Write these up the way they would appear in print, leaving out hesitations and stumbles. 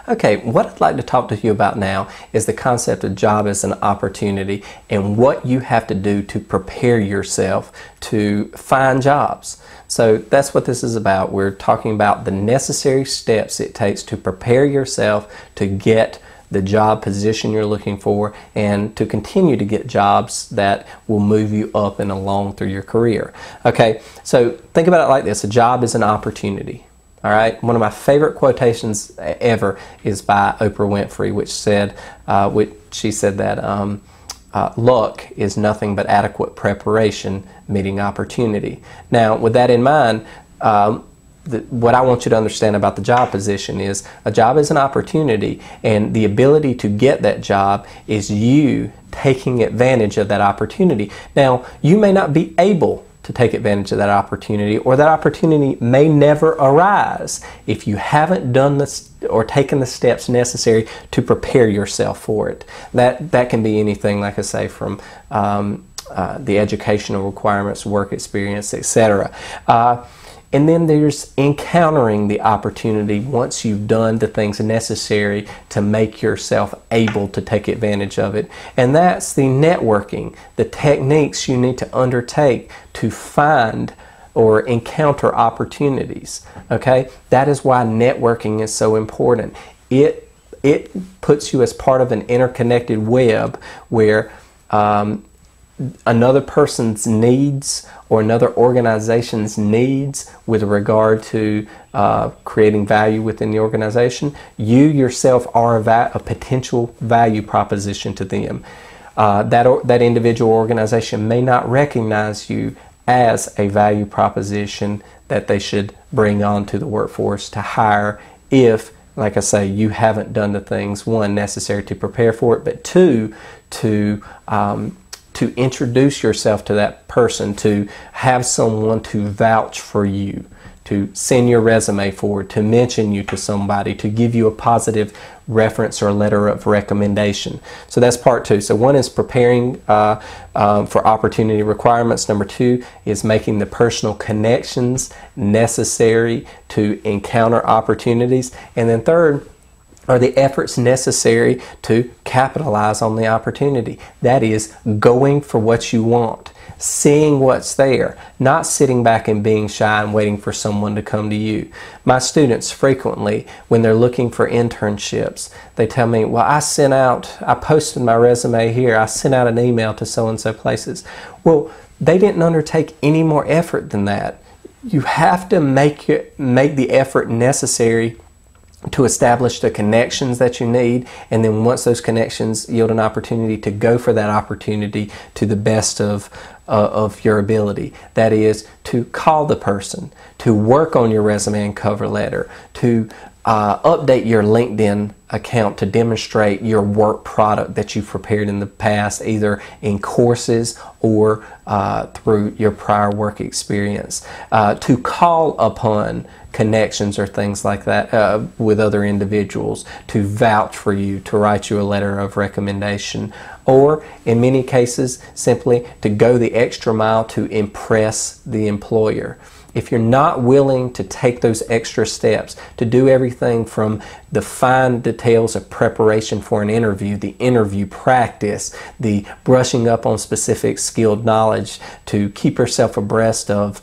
Okay, what I'd like to talk to you about now is the concept of job as an opportunity and what you have to do to prepare yourself to find jobs. So that's what this is about. We're talking about the necessary steps it takes to prepare yourself to get the job position you're looking for and to continue to get jobs that will move you up and along through your career. Okay, so think about it like this. A job is an opportunity. All right, one of my favorite quotations ever is by Oprah Winfrey, she said that luck is nothing but adequate preparation meeting opportunity. Now, with that in mind, what I want you to understand about the job position is a job is an opportunity, and the ability to get that job is you taking advantage of that opportunity. Now, you may not be able to take advantage of that opportunity, or that opportunity may never arise if you haven't done this or taken the steps necessary to prepare yourself for it. That can be anything, like I say, from the educational requirements, work experience, etc. And then there's encountering the opportunity once you've done the things necessary to make yourself able to take advantage of it. And that's the networking, the techniques you need to undertake to find or encounter opportunities. Okay? That is why networking is so important. It puts you as part of an interconnected web where another person's needs or another organization's needs with regard to creating value within the organization, you yourself are a potential value proposition to them. That individual organization may not recognize you as a value proposition that they should bring on to the workforce to hire if, like I say, you haven't done the things, one, necessary to prepare for it, but two, to introduce yourself to that person, to have someone to vouch for you, to send your resume forward, to mention you to somebody, to give you a positive reference or letter of recommendation. So that's part two. So one is preparing for opportunity requirements. Number two is making the personal connections necessary to encounter opportunities. And then third are the efforts necessary to capitalize on the opportunity. That is, going for what you want, seeing what's there, not sitting back and being shy and waiting for someone to come to you. My students frequently, when they're looking for internships, they tell me, well, I posted my resume here, I sent out an email to so-and-so places. Well, they didn't undertake any more effort than that. You have to make the effort necessary to establish the connections that you need, and then once those connections yield an opportunity, to go for that opportunity to the best of your ability. That is, to call the person, to work on your resume and cover letter, to update your LinkedIn account to demonstrate your work product that you've prepared in the past, either in courses or through your prior work experience, to call upon connections or things like that with other individuals to vouch for you, to write you a letter of recommendation, or in many cases simply to go the extra mile to impress the employer. If you're not willing to take those extra steps, to do everything from the fine details of preparation for an interview, the interview practice, the brushing up on specific skilled knowledge, to keep yourself abreast of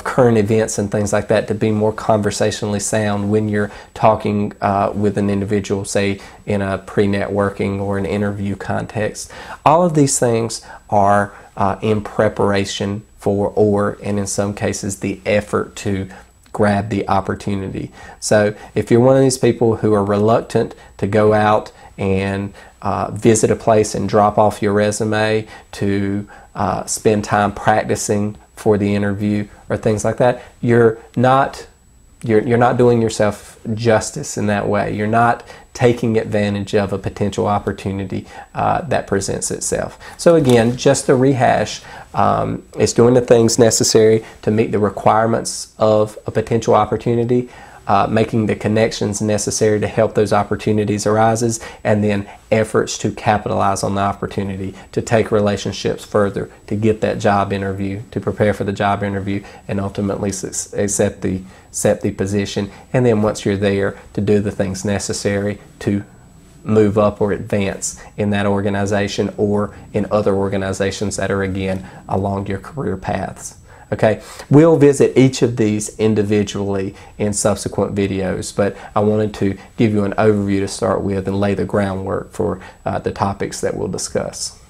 current events and things like that, to be more conversationally sound when you're talking with an individual, say in a pre-networking or an interview context. All of these things are in preparation for, and in some cases, the effort to grab the opportunity. So if you're one of these people who are reluctant to go out and visit a place and drop off your resume, to spend time practicing for the interview or things like that, you're not doing yourself justice in that way. You're not taking advantage of a potential opportunity that presents itself. So again, just to rehash, it's doing the things necessary to meet the requirements of a potential opportunity, making the connections necessary to help those opportunities arises, and then efforts to capitalize on the opportunity, to take relationships further, to get that job interview, to prepare for the job interview, and ultimately accept the position. And then once you're there, to do the things necessary to move up or advance in that organization or in other organizations that are, again, along your career paths. Okay, we'll visit each of these individually in subsequent videos, but I wanted to give you an overview to start with and lay the groundwork for the topics that we'll discuss.